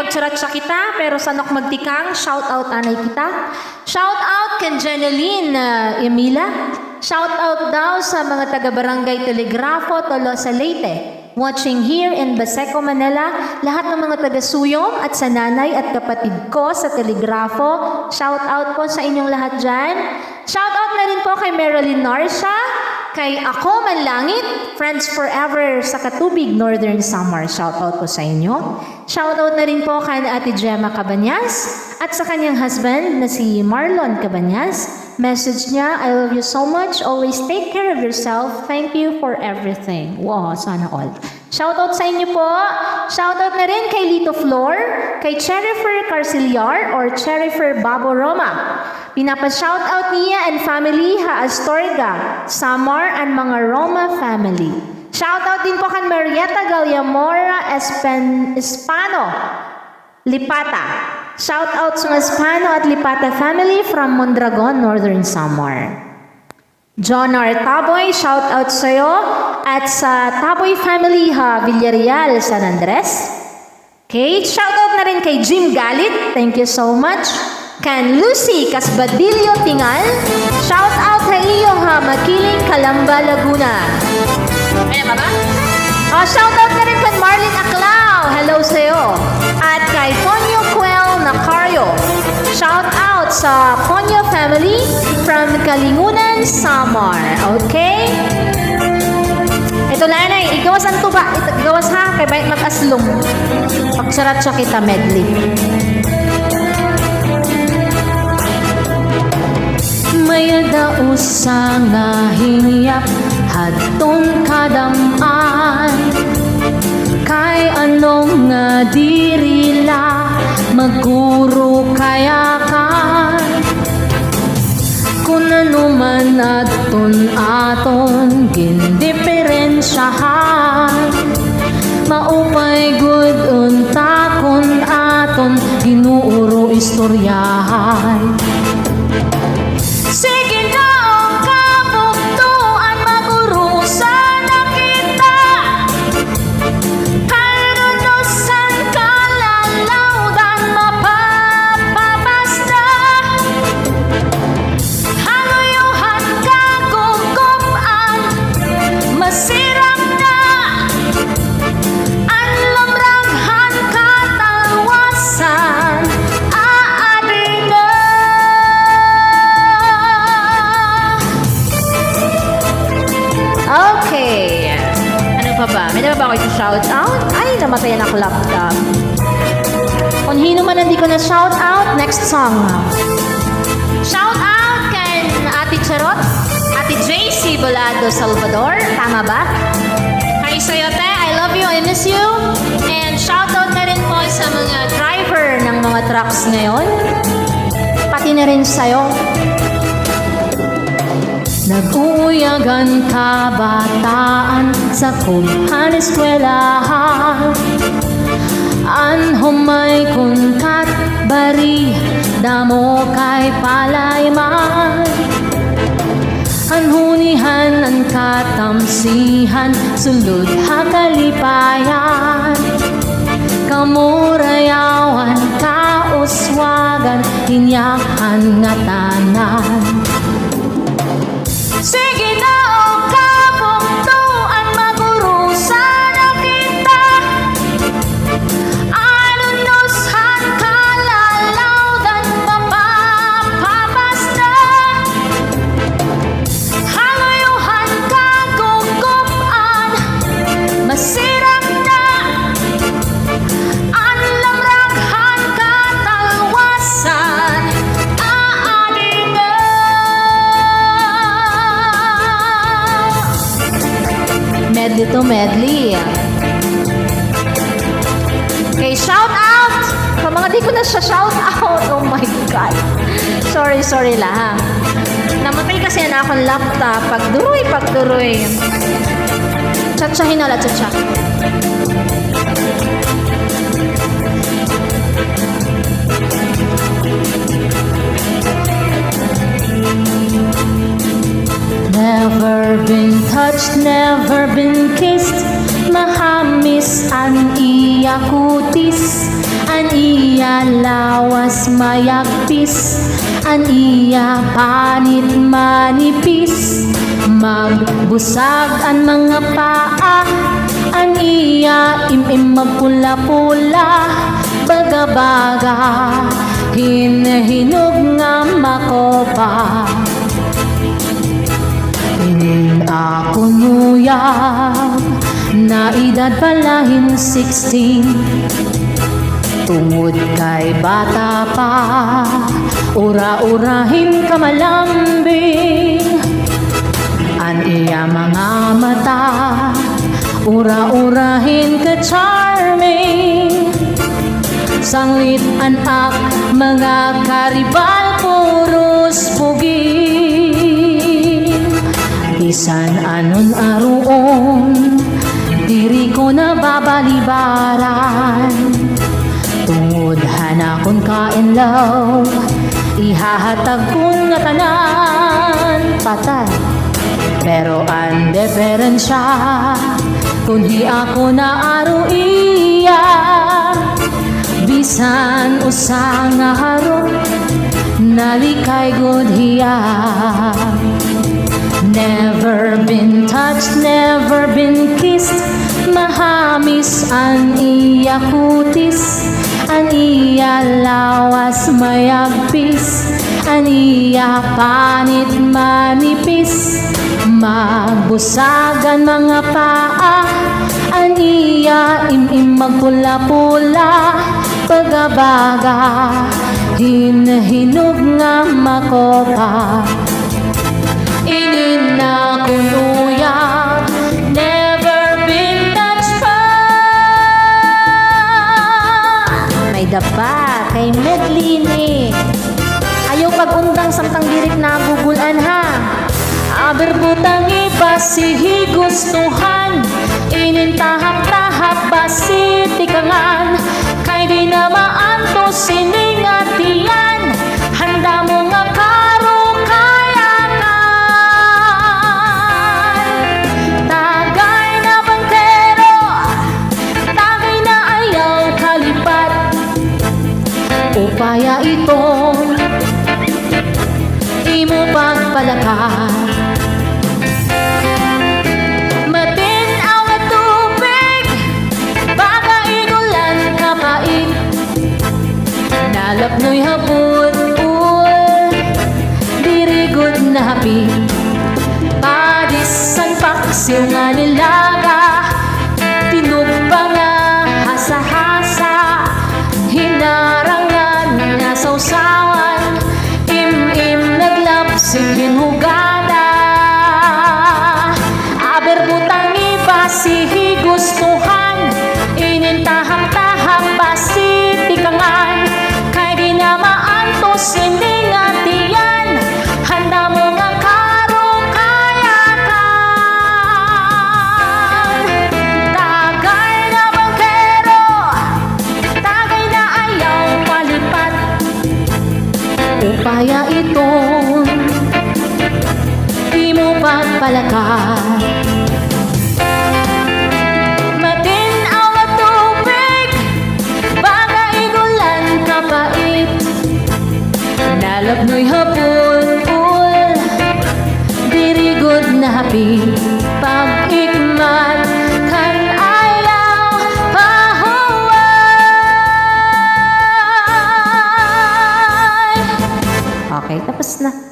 pagtsaratsa kita, pero sanok magtikang, shout out anay kita. Shout out kan Janeline Emila. Shout out daw sa mga taga-barangay Telegrafo, Tolosa, Leyte. Watching here in Baseco, Manila. Lahat ng mga taga-Suyong at sa nanay at kapatid ko sa Telegrafo. Shout out po sa inyong lahat dyan. Shout out na rin po kay Marilyn Narsha. Kay Ako Manlangit, Friends Forever sa Katubig, Northern Samar. Shoutout po sa inyo. Shoutout na rin po kay Ate Gemma Cabanyas at sa kanyang husband na si Marlon Cabanyas. Message niya, I love you so much. Always take care of yourself. Thank you for everything. Wow, sana all. Shoutout sa inyo po. Shoutout na rin kay Lito Flor, kay Cherifer Carciliar or Cherifer Babo Roma. Pinapa-shoutout niya and family ha Astorga, Samar and mga Roma family. Shoutout din po kay Marietta Gallamora Espano, Lipata. Shoutout sa Espano at Lipata family from Mondragon, Northern Samar. John R. Taboy, shoutout sa'yo. At sa Taboy family ha, Villarreal, San Andres. Okay, shoutout na rin kay Jim Galit. Thank you so much. Kan Lucy Casbadillo Tingal. Shout out sa iyo ha, Makiling, Calamba, Laguna. Kaya ba ba? Shout out na rin kay Marlene Aclao. Hello sa iyo. At kay Ponyo Cuel Nacario. Shout out sa Ponyo family from Kalingunan, Samar. Okay? Ito nanay, igawas ang tuba. Igawas ha, kay bayit mag-aslong. Pagsarat siya kita medley. May daos sa nga hingyap hadtong kadamaan kay anong nga dirila maguro kayakan kun ano man aton gindiferensyahan maupay good unta kun aton ginuuro istoryahan. Sige na ang kabuktuan magurusan na kita kalunusan kalalawdan mapapabasta haluyuhan kagugupan masirang na anlamraghan katalwasan okay. Ano pa ba? May na ba ako i-shout out? Ay, namatay na ako laptop. Kung hino man hindi ko na shout out, next song. Shout out kay Ate Charot, Ate JC Bolado Salvador. Tama ba? Kay Sayote, I love you, I miss you. And shout out na rin po sa mga driver ng mga trucks ngayon. Pati na rin sa'yo. Nag-uuyagan kabataan sa kumhan eskwelahan Anhumay kunkat bari damo kay palayman Anhunihan ang katamsihan sulod hakalipayan Kamurayawan kauswagan hinyakan nga tanan Sige na o kabuktuan magurusan na kita Anunusan kalalawdan mapapabasta Haluyuhan kagugupan masirang na Anlamraghan katalwasan medley to medley. Okay, shout out! Sa mga di ko na siya shout out, oh my God. Sorry lang. Namatay kasi na akong laptop. Pagduroy. Tsatsahin na lang, tsatsa. Never been touched, never been kissed Mahamis ang iya kutis an iya lawas mayagpis, an iya panit manipis, magbusag an mga paa, an iya imim magpula-pula, baga-baga, hinahinog nga makopa. Inin ako nuyag, na edad palahin 16, tungod kay bata pa, ura-urahin ka malambing, an iya mga mata, ura-urahin ka charming, sanglit anak mga karibal puros puging, bisan anon aruon diri ko na babalibaran, tungod hanakon ka in love, ihahatag kong nga tanan patay. Pero ang diferensya, kung di ako na aro iya, bisan usa nga harot, nalikay good hiya. Never been touched, never been kissed, mahamis ang iya kutis, ang iya lawas mayagpis, ang iya panit manipis, magbusagan mga paa, ang iya imim magpula-pula, baga-baga, hinahinog nga makopa. Inin na kunuya, never been touched pa. May dapa kay Medlini, ayaw pag-undang samtang dirik na gugulan ha. Aberbutang iba si higustuhan, inintahap-tahap ba si tikangan, kay di na maanto siningatian, handa mo nga karo kayakan. Tagay na bangkero, tagay na ayaw kalipat, upaya ito imo pagpalakan. Matinaw nga tubig, baga igulan kapait, nalapnoy hapon dirigod na hapit, padisan paksiw nga nilaga, tinugpa nga hasa-hasa, hinarangan nga sausawan, im-im naglapsig hinugada. Aberbutang iba si higustuhan, inintahang-tahang ba si tikangan, kay di na maanto siningatian, handa mo nga karo kayakan. Tagay na bangkero, tagay na ayaw palipat, upaya ito di mo pagpalakan. Matinaw nga tubig, baga igulan kapait, nalapnoy hapon dirigod na hapit, pag-ikmat kan ayaw pahuway. Okay, tapos na.